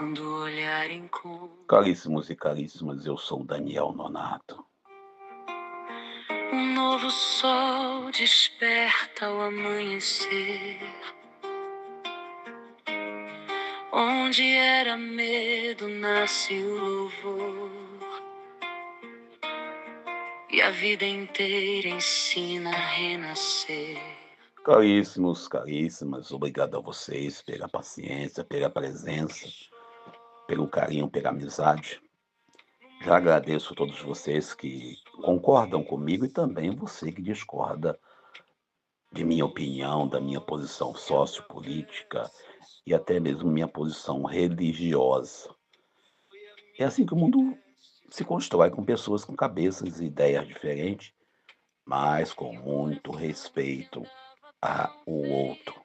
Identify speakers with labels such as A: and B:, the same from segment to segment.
A: quando o olhar encontra
B: Caríssimos e caríssimas, eu sou o Daniel Nonato.
A: um novo sol desperta ao amanhecer. Onde era medo, nasce o louvor. E a vida inteira ensina a renascer.
B: Caríssimos, caríssimas, obrigado a vocês pela paciência, pela presença, pelo carinho, pela amizade. Já agradeço a todos vocês que concordam comigo e também você que discorda de minha opinião, da minha posição sociopolítica e até mesmo minha posição religiosa. É assim que o mundo se constrói com pessoas com cabeças e ideias diferentes, mas com muito respeito ao outro.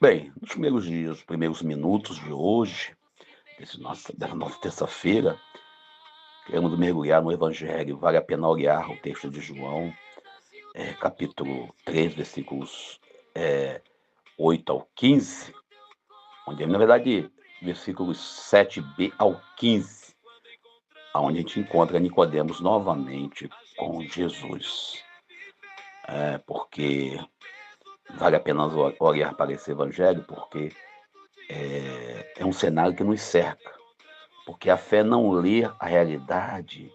B: Bem, nos primeiros dias, os primeiros minutos de hoje, dessa nossa terça-feira, queremos mergulhar no Evangelho. Vale a pena olhar o texto de João, capítulo 3, versículos 8 ao 15, onde, na verdade, versículos 7b ao 15, onde a gente encontra Nicodemos novamente com Jesus. Porque vale a pena olhar para esse Evangelho, porque é um cenário que nos cerca. Porque a fé não lê a realidade,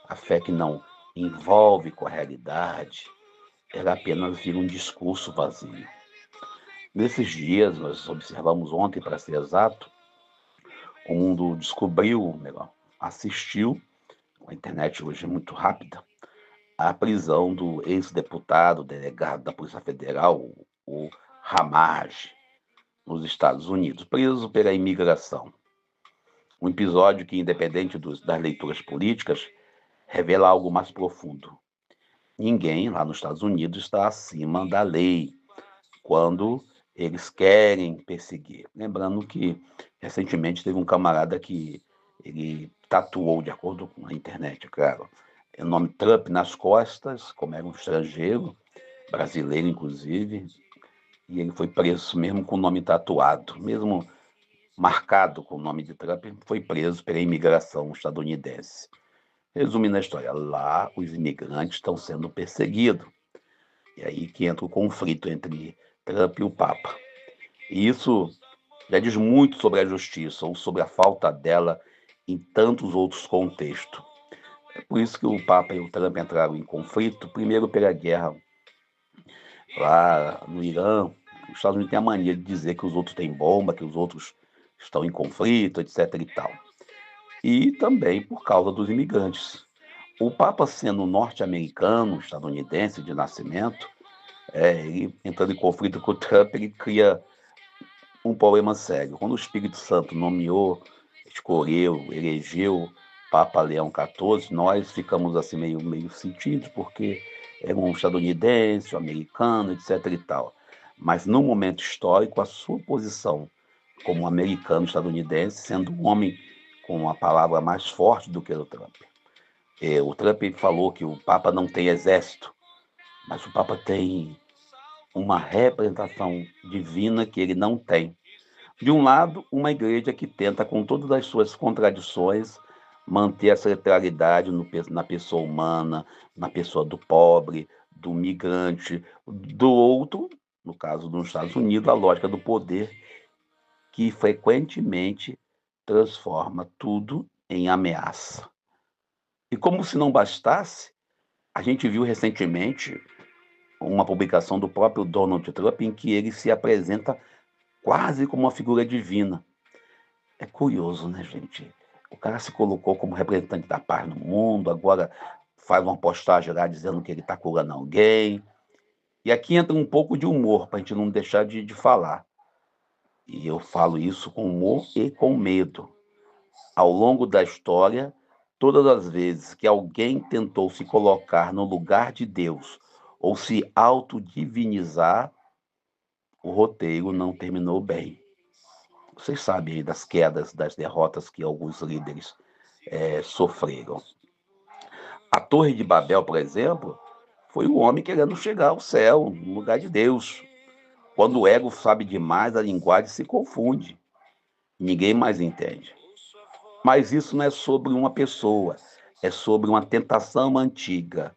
B: a fé que não envolve com a realidade, ela apenas vira um discurso vazio. Nesses dias, nós observamos ontem, para ser exato, o mundo descobriu, melhor, assistiu, a internet hoje é muito rápida, à prisão do ex-deputado, delegado da Polícia Federal, o Ramage, nos Estados Unidos, preso pela imigração. Um episódio que, independente das leituras políticas, revela algo mais profundo. Ninguém lá nos Estados Unidos está acima da lei quando eles querem perseguir. Lembrando que recentemente teve um camarada que ele tatuou, de acordo com a internet, claro, o nome Trump nas costas, como era um estrangeiro, brasileiro inclusive, e ele foi preso mesmo com o nome tatuado, mesmo marcado com o nome de Trump, foi preso pela imigração estadunidense. Resumindo a história, lá os imigrantes estão sendo perseguidos. E aí que entra o conflito entre Trump e o Papa. E isso já diz muito sobre a justiça, ou sobre a falta dela em tantos outros contextos. É por isso que o Papa e o Trump entraram em conflito, primeiro pela guerra lá no Irã. Os Estados Unidos têm a mania de dizer que os outros têm bomba, que os outros estão em conflito, etc. e tal. E também por causa dos imigrantes. O Papa, sendo norte-americano, estadunidense de nascimento, ele entrando em conflito com o Trump, ele cria um problema sério. Quando o Espírito Santo nomeou, escolheu, elegeu Papa Leão XIV, nós ficamos assim meio sentidos, porque era um estadunidense, um americano, etc. e tal. Mas no momento histórico, a sua posição como americano estadunidense, sendo um homem com uma palavra mais forte do que o Trump. O Trump falou que o Papa não tem exército, mas o Papa tem uma representação divina que ele não tem. De um lado, uma igreja que tenta, com todas as suas contradições, manter a centralidade na pessoa humana, na pessoa do pobre, do migrante. Do outro, no caso dos Estados Unidos, a lógica do poder, que frequentemente transforma tudo em ameaça. E como se não bastasse, a gente viu recentemente uma publicação do próprio Donald Trump em que ele se apresenta quase como uma figura divina. É curioso, né, gente? O cara se colocou como representante da paz no mundo, agora faz uma postagem lá dizendo que ele está curando alguém. E aqui entra um pouco de humor, para a gente não deixar de falar. E eu falo isso com humor e com medo. Ao longo da história, todas as vezes que alguém tentou se colocar no lugar de Deus ou se autodivinizar, o roteiro não terminou bem. Vocês sabem aí das quedas, das derrotas que alguns líderes sofreram. A Torre de Babel, por exemplo, foi o homem querendo chegar ao céu, no lugar de Deus. Quando o ego sabe demais, a linguagem se confunde. Ninguém mais entende. Mas isso não é sobre uma pessoa, é sobre uma tentação antiga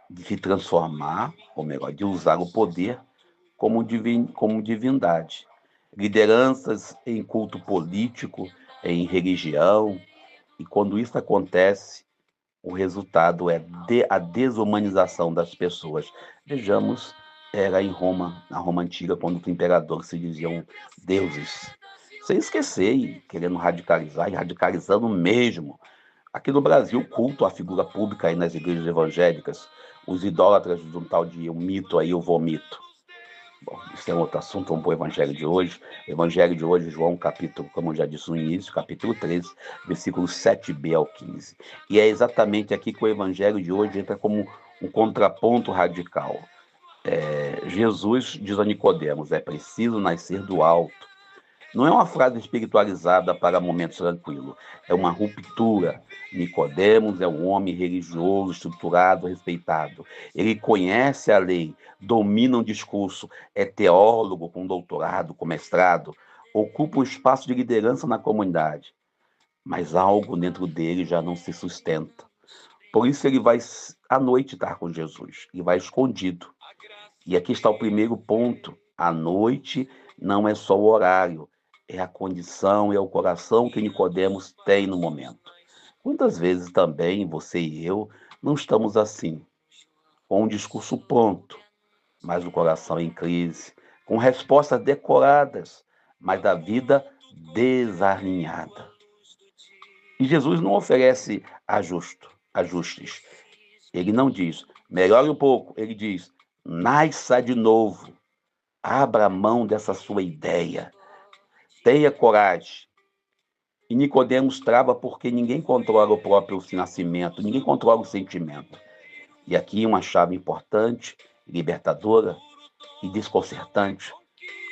B: de se transformar, ou melhor, de usar o poder como divindade. Lideranças em culto político, em religião, e quando isso acontece, o resultado é a desumanização das pessoas. Vejamos, era em Roma, na Roma antiga, quando os imperadores se diziam deuses. Sem esquecer, e querendo radicalizar, e radicalizando mesmo. Aqui no Brasil, o culto à figura pública aí nas igrejas evangélicas, os idólatras de um tal de um mito aí, eu vomito. Bom, isso é outro assunto, vamos para o Evangelho de hoje. O Evangelho de hoje, João, capítulo, como eu já disse no início, capítulo 13, versículos 7b ao 15. E é exatamente aqui que o Evangelho de hoje entra como um contraponto radical. Jesus diz a Nicodemos, é preciso nascer do alto. Não é uma frase espiritualizada para momentos tranquilos, é uma ruptura. Nicodemos é um homem religioso, estruturado, respeitado. Ele conhece a lei, domina o discurso, é teólogo com doutorado, com mestrado, ocupa um espaço de liderança na comunidade. Mas algo dentro dele já não se sustenta. Por isso ele vai à noite estar com Jesus, e vai escondido. E aqui está o primeiro ponto. A noite não é só o horário, é a condição, é o coração que Nicodemos tem no momento. Quantas vezes também você e eu não estamos assim, com um discurso pronto, mas o coração em crise, com respostas decoradas, mas a vida desalinhada. E Jesus não oferece ajustes. Ele não diz, melhore um pouco. Ele diz, nasça de novo. Abra mão dessa sua ideia. Tenha coragem. E Nicodemos trava porque ninguém controla o próprio nascimento, ninguém controla o sentimento. E aqui uma chave importante, libertadora e desconcertante.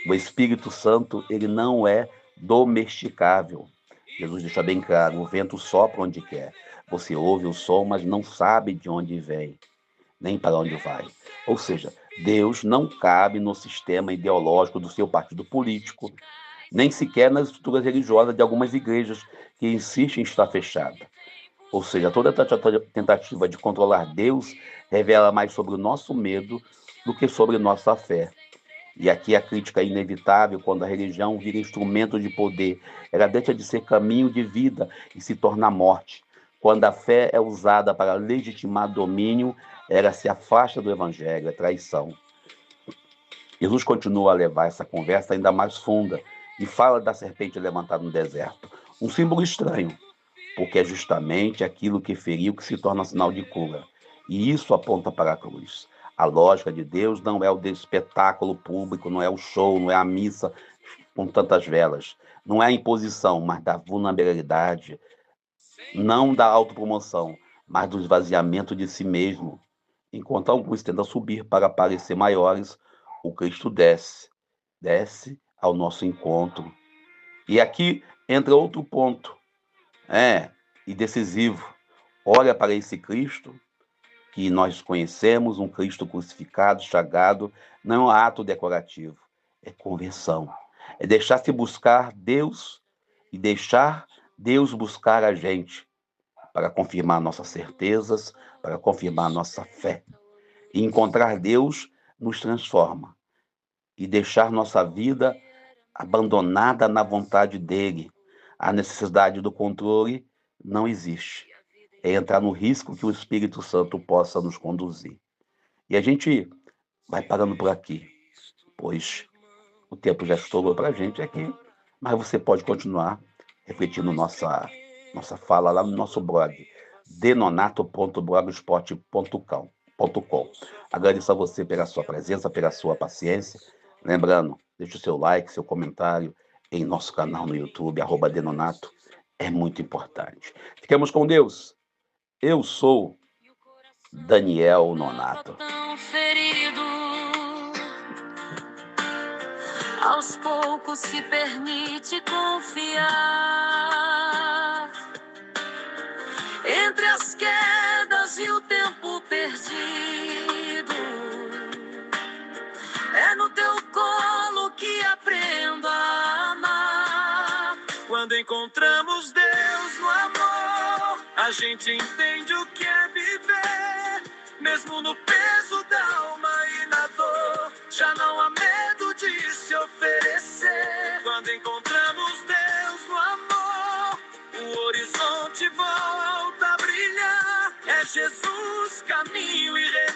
B: O Espírito Santo, ele não é domesticável. Jesus deixa bem claro, o vento sopra onde quer. Você ouve o som, mas não sabe de onde vem, nem para onde vai. Ou seja, Deus não cabe no sistema ideológico do seu partido político, nem sequer nas estruturas religiosas de algumas igrejas que insistem em estar fechada. Ou seja, toda tentativa de controlar Deus revela mais sobre o nosso medo do que sobre nossa fé. E aqui a crítica é inevitável quando a religião vira instrumento de poder. Ela deixa de ser caminho de vida e se torna morte. Quando a fé é usada para legitimar domínio, ela se afasta do evangelho, é traição. Jesus continua a levar essa conversa ainda mais funda e fala da serpente levantada no deserto. Um símbolo estranho, porque é justamente aquilo que feriu que se torna sinal de cura. E isso aponta para a cruz. A lógica de Deus não é o espetáculo público, não é o show, não é a missa com tantas velas. Não é a imposição, mas da vulnerabilidade. Não da autopromoção, mas do esvaziamento de si mesmo. Enquanto alguns tentam subir para parecer maiores, o Cristo desce ao nosso encontro. E aqui entra outro ponto, e decisivo. Olha para esse Cristo que nós conhecemos, um Cristo crucificado, chagado, não é um ato decorativo, é conversão. É deixar-se buscar Deus e deixar Deus buscar a gente para confirmar nossas certezas, para confirmar nossa fé. E encontrar Deus nos transforma. E deixar nossa vida abandonada na vontade dele. A necessidade do controle não existe. É entrar no risco que o Espírito Santo possa nos conduzir. E a gente vai parando por aqui, pois o tempo já estourou para a gente aqui, mas você pode continuar refletindo nossa fala lá no nosso blog, denonato.blogspot.com. Agradeço a você pela sua presença, pela sua paciência. Lembrando, deixe o seu like, seu comentário em nosso canal no YouTube, @denonato. É muito importante. Ficamos com Deus. Eu sou Daniel Nonato.
A: Aos poucos se permite confiar entre as quedas e o tempo perdido. É no teu colo que aprendo a amar. encontramos Deus no amor, a gente entende o que é viver, mesmo no peso da alma e na dor, já não há medo de se oferecer. Quando encontramos Deus no amor, o horizonte volta a brilhar, é Jesus, caminho e redenção.